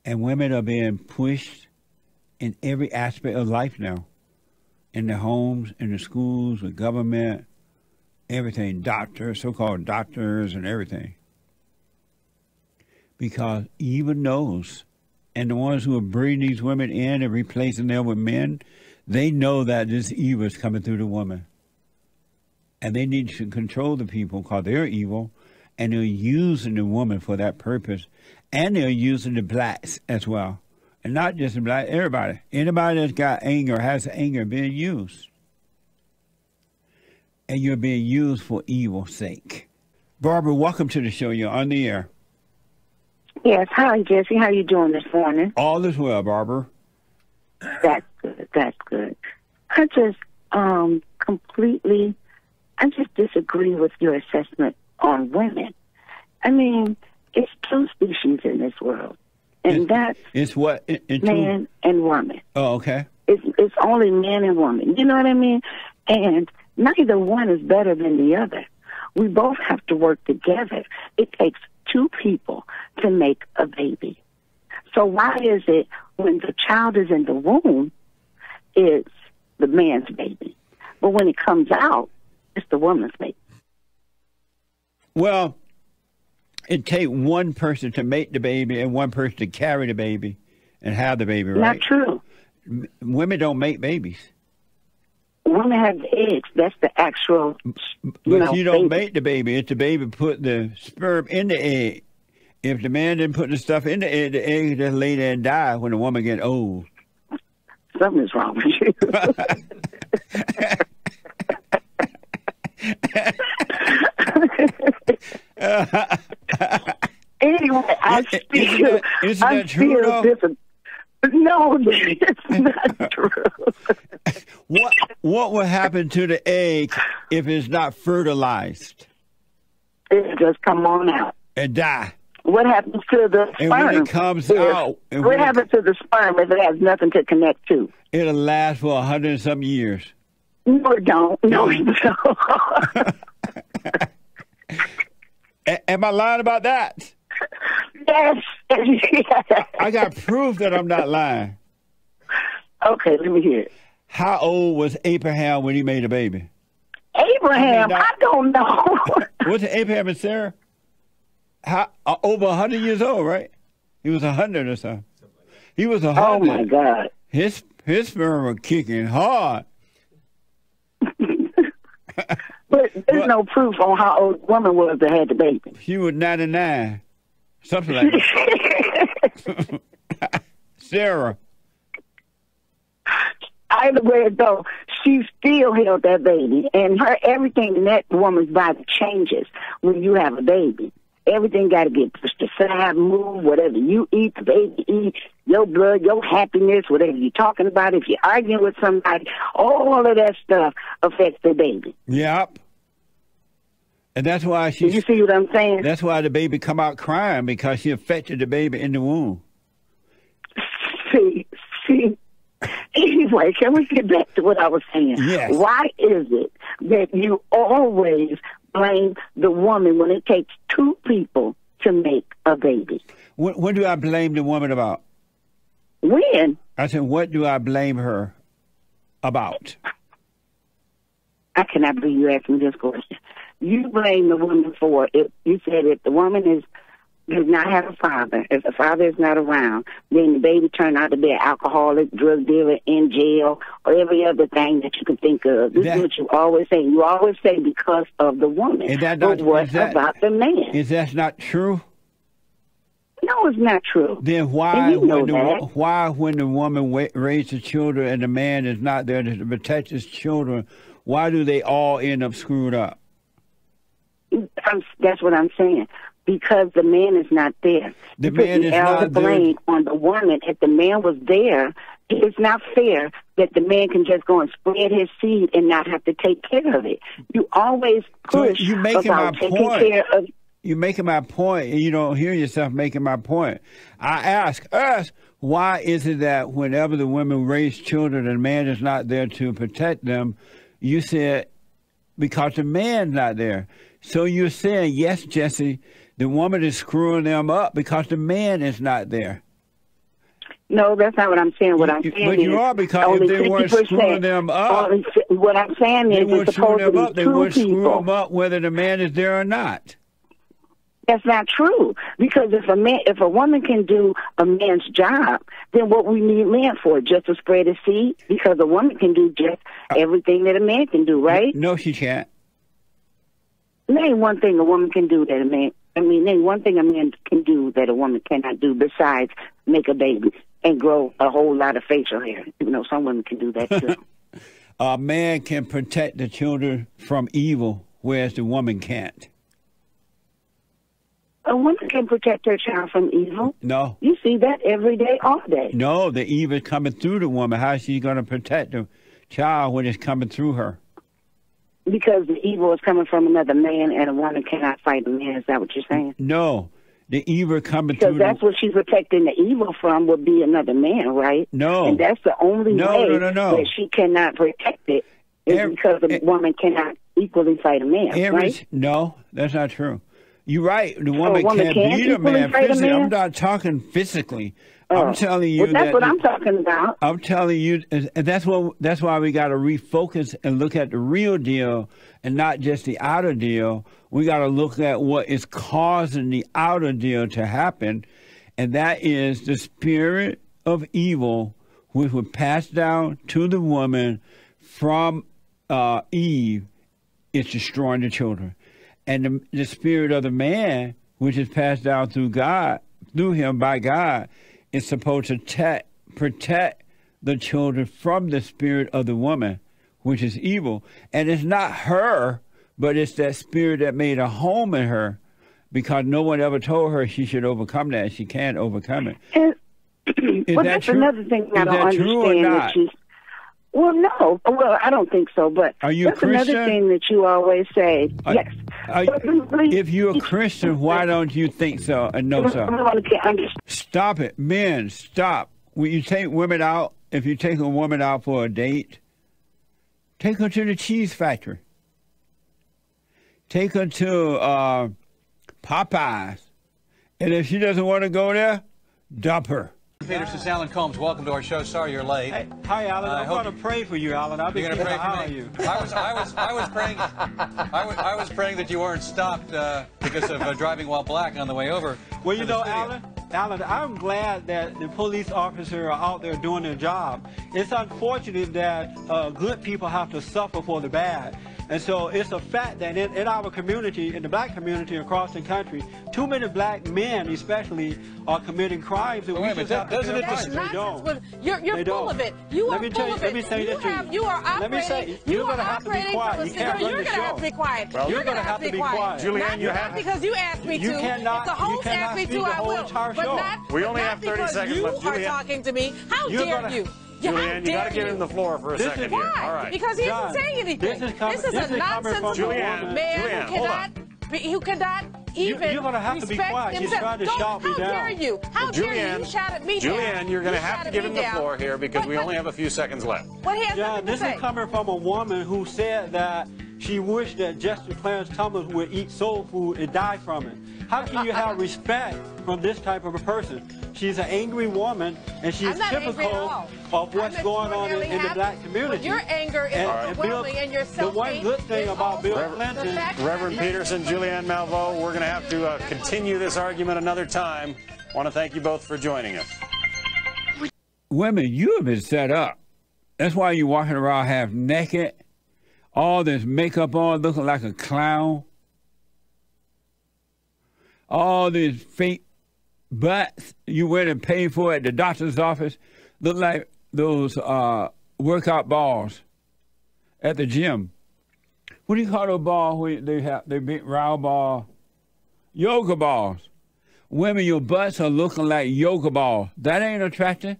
And women are being pushed in every aspect of life now. In the homes, in the schools, the government, everything. Doctors, so-called doctors and everything. Because evil knows. And the ones who are bringing these women in and replacing them with men, they know that this evil is coming through the woman. And they need to control the people because they're evil. And they're using the woman for that purpose. And they're using the blacks as well. And not just the black, everybody. Anybody that's got anger, has anger, being used. And you're being used for evil's sake. Barbara, welcome to the show. You're on the air. Yes. Hi, Jesse. How you doing this morning? All is well, Barbara. That's good. That's good. I just I just disagree with your assessment on women. I mean, it's two species in this world. And it's what? Man and woman. Oh, okay. It's only man and woman. You know what I mean? And neither one is better than the other. We both have to work together. It takes two people to make a baby. So why is it when the child is in the womb, it's the man's baby, but when it comes out, it's the woman's baby? Well, it takes one person to make the baby and one person to carry the baby and have the baby, right? Not true. Women don't make babies. Women have eggs. That's the actual, But you don't baby. make the baby. It's the baby put the sperm in the egg. If the man didn't put the stuff in the egg just lay there and die when the woman gets old. Something's wrong with you. Anyway, Isn't that true, though? No, it's not true. What will happen to the egg if it's not fertilized? It just come on out. And die. What happens to the sperm? And when it comes out... What happens to the sperm if it has nothing to connect to? It'll last for 100 and some years. No, it don't. No, it don't. Am I lying about that? Yes. I got proof that I'm not lying. Okay, let me hear it. How old was Abraham when he made a baby? Abraham, I don't know. Was it Abraham and Sarah? Over 100 years old, right? He was 100 or something. He was 100. Oh, my God. His sperm was kicking hard. But there's no proof on how old the woman was that had the baby. She was 99. Something like that. Sarah. Either way it go, she still held that baby. And everything in that woman's body changes when you have a baby. Everything got to get pushed aside, move, whatever you eat, the baby eat, your blood, your happiness, whatever you're talking about. If you're arguing with somebody, all of that stuff affects the baby. Yep. And that's why Did you see what I'm saying? That's why the baby come out crying, because she affected the baby in the womb. See. Anyway, can we get back to what I was saying? Yes. Why is it that you always blame the woman when it takes two people to make a baby? What do I blame the woman about? When? I said, what do I blame her about? I cannot believe you asked me this question. You blame the woman for it. You said if the woman does not have a father, if the father is not around, then the baby turned out to be an alcoholic, drug dealer, in jail, or every other thing that you can think of. This is what you always say. You always say because of the woman. But what about the man? Is that not true? No, it's not true. Then why, when the woman raised the children and the man is not there to protect his children, why do they all end up screwed up? That's what I'm saying. Because the man is not there. The man is not there. Blame on the woman. If the man was there, it's not fair that the man can just go and spread his seed and not have to take care of it. You always push about taking care of. You're making my point, and you don't hear yourself making my point. I ask us, why is it that whenever the women raise children and the man is not there to protect them, you said because the man's not there. So you're saying, yes, Jesse, the woman is screwing them up because the man is not there. No, that's not what I'm saying. What I'm saying but is you are, because only if they weren't 50%. screwing them up, What I'm saying they is weren't it's screwing supposed them to up. be They two weren't screwing people. them up whether the man is there or not. That's not true. Because if a woman can do a man's job, then what we need men for? Just to spread a seed? Because a woman can do just everything that a man can do, right? No, she can't. Name one thing a woman can do that a man. Name one thing a man can do that a woman cannot do besides make a baby and grow a whole lot of facial hair. You know, some women can do that too. A man can protect the children from evil, whereas the woman can't. A woman can protect her child from evil. No. You see that every day, all day. No, the evil is coming through the woman. How is she going to protect the child when it's coming through her? Because the evil is coming from another man, and a woman cannot fight a man. Is that what you're saying? No. The evil coming because through. Because that's what she's protecting the evil from, would be another man, right? No. And that's the only way that she cannot protect it is because a woman cannot equally fight a man, right? No, that's not true. You're right. The woman can't beat a man physically. I'm not talking physically. I'm telling you that's what I'm talking about. I'm telling you, and that's why we got to refocus and look at the real deal and not just the outer deal. We got to look at what is causing the outer deal to happen, and that is the spirit of evil, which was passed down to the woman from Eve, is destroying the children. And the spirit of the man, which is passed down through God, through him by God, is supposed to protect the children from the spirit of the woman, which is evil. And it's not her, but it's that spirit that made a home in her, because no one ever told her she should overcome that. She can't overcome it. Well, that's true? Another thing I don't understand. That she's, well, no. Well, I don't think so. But are you that's a Christian? Another thing that you always say. Yes. If you're a Christian, why don't you think so and know so? Stop it. Men, stop. When you take women out, if you take a woman out for a date, take her to the cheese factory. Take her to Popeyes. And if she doesn't want to go there, dump her. Peterson, Alan Combs, welcome to our show. Sorry you're late. Hey, hi, Alan. I'm going to pray for you, Alan. I'll be going to pray for me. You. I was praying that you weren't stopped because of driving while black on the way over. Well, you know, Alan, I'm glad that the police officers are out there doing their job. It's unfortunate that good people have to suffer for the bad. And so it's a fact that in our community, in the black community across the country, too many black men especially are committing crimes. And doesn't it just... You're full of it. You are full of it. You are operating. You're going to have to be quiet. You can't run the show. You're going to have to be quiet. You're going to have to be quiet. Julianne, you have... because you asked me to. You cannot. If the host asked me to, I will. But not. We only have 30 seconds left. You are talking to me. How dare you? Julianne, you got to give him the floor for a second here. Why? All right. Because he isn't saying anything. This is a nonsensical man who cannot even you're going to have to be quiet. You're trying to shout me down. How dare you? How dare you shout at me down? Julianne, you're going to have to give him the floor here because we only have a few seconds left. What he has nothing to say. This is coming from a woman who said that she wished that Jesse Clarence Thomas would eat soul food and die from it. How can you have respect from this type of a person? She's an angry woman, and she's typical of what's going on in the black community. But your anger is overwhelming, and you're self-hate. The one good thing about Bill Clinton... Reverend Peterson, Julianne Malveaux, we're going to have to continue this argument another time. I want to thank you both for joining us. Women, you have been set up. That's why you're walking around half naked, all this makeup on, looking like a clown, all these fake butts you went and paid for at the doctor's office look like those workout balls at the gym. What do you call those balls where they big round ball? Yoga balls. Women, your butts are looking like yoga balls. That ain't attractive.